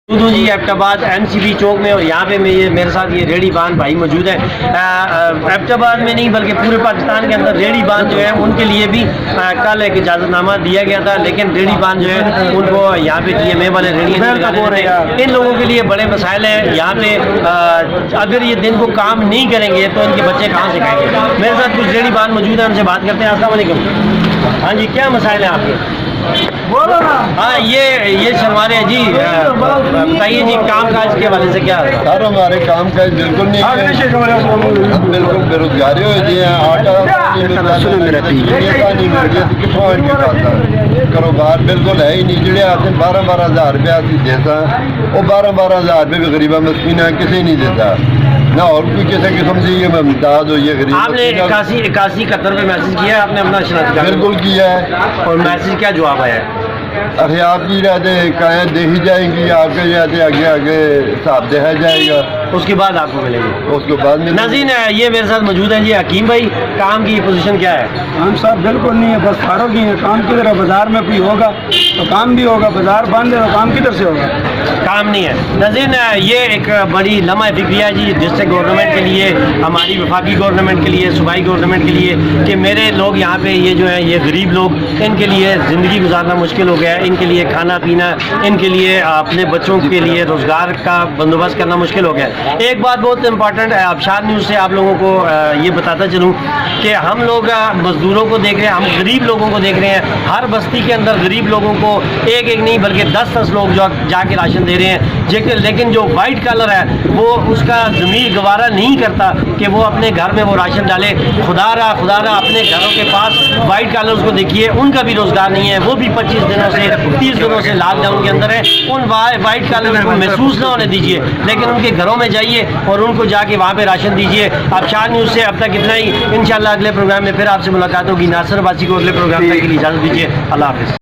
जी Abbottabad MCB चौक में, और यहाँ पे मेरे साथ ये रेडी बांध भाई मौजूद है। एबटाबाद में नहीं बल्कि पूरे पाकिस्तान के अंदर रेडी बांध जो है उनके लिए भी कल एक इजाज़तनामा दिया गया था, लेकिन रेडी बांध जो है उनको यहाँ पे TMA वाले रेडी इन लोगों के लिए बड़े मसाइल हैं। यहाँ पे अगर ये दिन को काम नहीं करेंगे तो इनके बच्चे कहाँ से खाएंगे। मेरे साथ कुछ रेडी बांध मौजूद है, उनसे बात करते हैं। अस्सलाम वालेकुम। हाँ जी, क्या मसाइल है आपके? बोलो ना। हाँ, ये शर्मारे हैं जी, बताइए जी काम काज के हवाले से क्या है? सर हमारे काम काज बिल्कुल नहीं है, बिल्कुल बेरोजगारी हो गई है। कारोबार बिल्कुल है ही नहीं। ਜਿਹੜੇ आपने 12-12 हज़ार रुपया देता, वो 12-12 हज़ार रुपये भी गरीबा मस्कीना किसी नहीं देता ना, और कोई किसी किस्म से ये ममताज हो। ये गरीब आपने 81-71 पे मैसेज किया है, आपने अपना शनाख्त बिल्कुल किया है। और मैसेज क्या जवाब आया है? अरे आपकी रहते कहें दे ही जाएंगी, आपके रहते आगे आगे हिसाब देखा जाएगा, उसके बाद आपको मिलेंगे। उसके बाद में नाज़रीन ये मेरे साथ मौजूद है जी हकीम भाई। काम की पोजीशन क्या है? काम साहब बिल्कुल नहीं है, बस फारोग ही है। काम किधर है? बाजार में कोई होगा तो काम भी होगा, बाजार बंद है तो काम किधर से होगा? काम नहीं है। नाज़रीन ये एक बड़ी लम्हा फिक्रिया जी डिस्ट्रिक्ट गवर्नमेंट के लिए, हमारी वफाकी गवर्नमेंट के लिए, सूबाई गवर्नमेंट के लिए, कि मेरे लोग यहाँ पे ये जो है ये गरीब लोग, इनके लिए ज़िंदगी गुजारना मुश्किल हो गया है, इनके लिए खाना पीना, इनके लिए अपने बच्चों के लिए रोज़गार का बंदोबस्त करना मुश्किल हो गया है। एक बात बहुत इंपॉर्टेंट है, आबशार न्यूज़ से आप लोगों को ये बताता चलूँ कि हम लोग मज़दूरों को देख रहे हैं, हम गरीब लोगों को देख रहे हैं। हर बस्ती के अंदर गरीब लोगों को एक एक नहीं बल्कि 10-10 लोग जो जाके राशन दे रहे हैं, लेकिन जो वाइट कलर है वो उसका ज़मीर गवारा नहीं करता कि वो अपने घर में वो राशन डाले। खुदा रहा अपने घरों के पास वाइट कलर्स को देखिए, उनका भी रोज़गार नहीं है, वो भी 25 दिनों से 30 दिनों से लॉकडाउन के अंदर है। उन वाइट कलर को महसूस ना होने दीजिए, लेकिन उनके घरों में जाइए और उनको जाके वहाँ पे राशन दीजिए। आबशार न्यूज़ से अब तक इतना ही। इंशाल्लाह अगले प्रोग्राम में फिर आपसे मुलाकात होगी। नासिर अब्बासी को अगले प्रोग्राम तक के लिए इजाज़त दीजिए। अल्लाह हाफ़िज़।